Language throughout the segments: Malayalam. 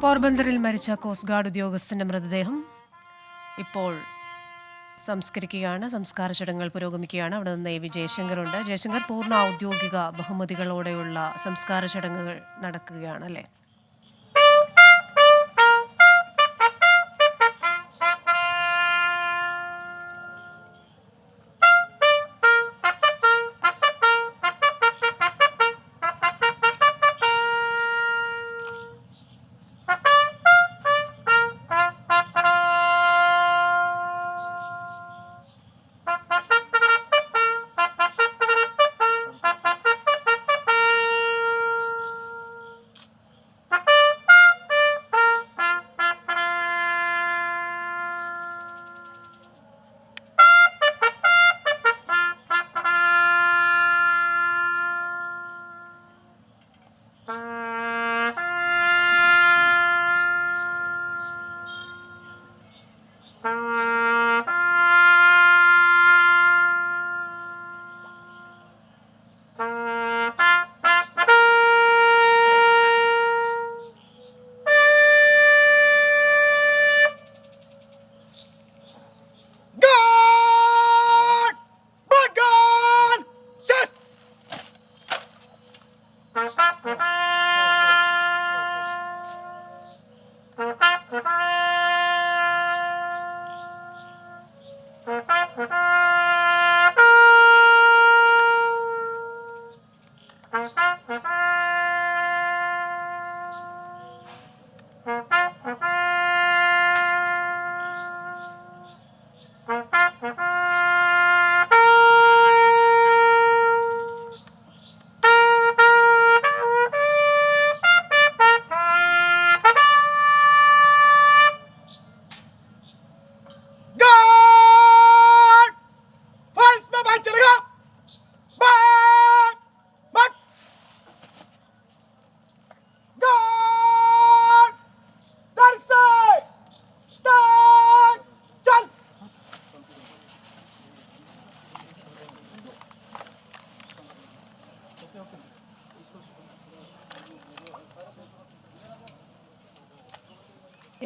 പോർബന്തറിൽ മരിച്ച കോസ്റ്റ് ഗാർഡ് ഉദ്യോഗസ്ഥന്റെ മൃതദേഹം ഇപ്പോൾ സംസ്കരിക്കുകയാണ്. സംസ്കാര ചടങ്ങുകൾ പുരോഗമിക്കുകയാണ്. അവിടെ നിന്ന് AV ജയശങ്കറുണ്ട്. ജയശങ്കർ, പൂർണ്ണ ഔദ്യോഗിക ബഹുമതികളോടെയുള്ള സംസ്കാര ചടങ്ങുകൾ നടക്കുകയാണ് അല്ലേ?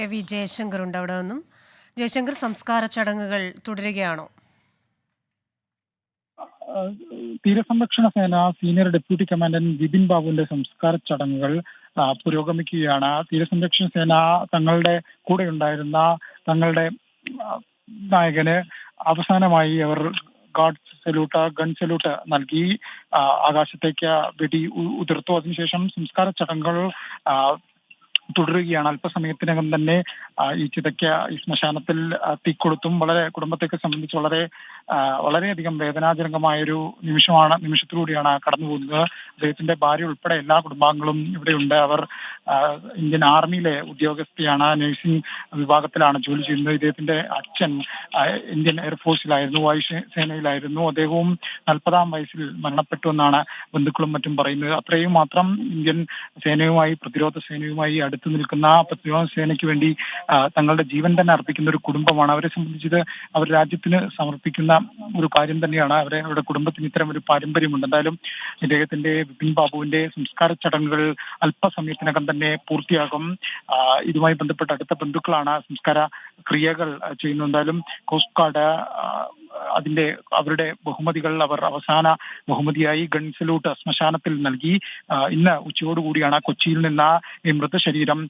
AV ജയശങ്കർ ഉണ്ട് അവിടെ നിന്നും. ജയശങ്കർ, സംസ്കാര ചടങ്ങുകൾ തുടരുകയാണോ? തീരസംരക്ഷണ സേന സീനിയർ ഡെപ്യൂട്ടി കമാൻഡന്റ് വിപിൻ ബാബുവിന്റെ സംസ്കാര ചടങ്ങുകൾ പുരോഗമിക്കുകയാണ്. തീരസംരക്ഷണ സേന തങ്ങളുടെ കൂടെ ഉണ്ടായിരുന്ന തങ്ങളുടെ നായകന് അവസാനമായി അവർ ഗൺ സല്യൂട്ട് നൽകി ആകാശത്തേക്ക് വെടി ഉതിർത്തു. അതിനുശേഷം സംസ്കാര ചടങ്ങുകൾ തുടരുകയാണ്. അല്പസമയത്തിനകം തന്നെ ഈ ചിതയ്ക്ക് ഈ ശ്മശാനത്തിൽ തീക്കൊടുത്തും വളരെ കുടുംബത്തെ സംബന്ധിച്ച് വളരെയധികം വേദനാജനകമായൊരു നിമിഷത്തിലൂടെയാണ് കടന്നു പോകുന്നത്. അദ്ദേഹത്തിന്റെ ഭാര്യ ഉൾപ്പെടെ എല്ലാ കുടുംബാംഗങ്ങളും ഇവിടെയുണ്ട്. അവർ ഇന്ത്യൻ ആർമിയിലെ ഉദ്യോഗസ്ഥയാണ്, നഴ്സിംഗ് വിഭാഗത്തിലാണ് ജോലി ചെയ്യുന്നത്. ഇദ്ദേഹത്തിന്റെ അച്ഛൻ ഇന്ത്യൻ എയർഫോഴ്സിലായിരുന്നു, വായുസേനയിലായിരുന്നു. അദ്ദേഹവും 40-ാം വയസ്സിൽ മരണപ്പെട്ടു എന്നാണ് ബന്ധുക്കളും മറ്റും പറയുന്നത്. അത്രയും മാത്രം ഇന്ത്യൻ സേനയുമായി, പ്രതിരോധ സേനയുമായി അടുത്തു നിൽക്കുന്ന, പ്രതിരോധ സേനയ്ക്ക് വേണ്ടി തങ്ങളുടെ ജീവൻ തന്നെ അർപ്പിക്കുന്ന ഒരു കുടുംബമാണ്. അവരെ സംബന്ധിച്ചത് അവർ രാജ്യത്തിന് സമർപ്പിക്കുന്ന ഒരു കാര്യം തന്നെയാണ്. അവരുടെ കുടുംബത്തിന് ഇത്തരം ഒരു പാരമ്പര്യമുണ്ട്. എന്തായാലും ഇദ്ദേഹത്തിന്റെ വിപിൻ ബാബുവിന്റെ സംസ്കാര ചടങ്ങുകൾ അല്പസമയത്തിനകം തന്നെ പൂർത്തിയാകും. ഇതുമായി ബന്ധപ്പെട്ട അടുത്ത ബന്ധുക്കളാണ് സംസ്കാര ക്രിയകൾ ചെയ്യുന്നത്. എന്തായാലും കോസ്റ്റ് ഗാർഡ് അവരുടെ ബഹുമതികൾ അവർ അവസാന ബഹുമതിയായി ഗൺ സല്യൂട്ട് ശ്മശാനത്തിൽ നൽകി. ഇന്ന് ഉച്ചയോടുകൂടിയാണ് കൊച്ചിയിൽ നിന്ന് ഈ മൃതശരീരം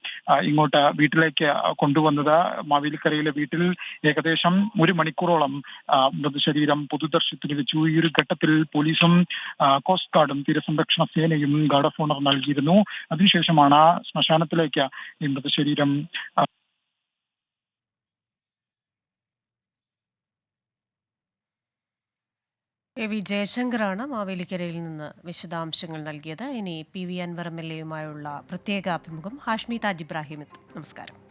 ഇങ്ങോട്ട് വീട്ടിലേക്ക് കൊണ്ടുവന്നത്. മാവേലിക്കരയിലെ വീട്ടിൽ ഏകദേശം 1 മണിക്കൂറോളം മൃതശരീരം പൊതുദർശനത്തിന് വെച്ചു. ഈ ഒരു ഘട്ടത്തിൽ പോലീസും കോസ്റ്റ് ഗാർഡും തീരസംരക്ഷണ സേനയും ഗാർഡ് ഓഫ് ഓണർ നൽകിയിരുന്നു. അതിനുശേഷമാണ് ശ്മശാനത്തിലേക്ക് ഈ മൃതശരീരം AV ജയശങ്കറാണ് മാവേലിക്കരയിൽ നിന്ന് വിശദാംശങ്ങൾ നൽകിയത്. ഇനി PV അൻവർ MLA യുമായുള്ള പ്രത്യേക അഭിമുഖം ഹാഷ്മി താജ് ഇബ്രാഹിം. നമസ്കാരം.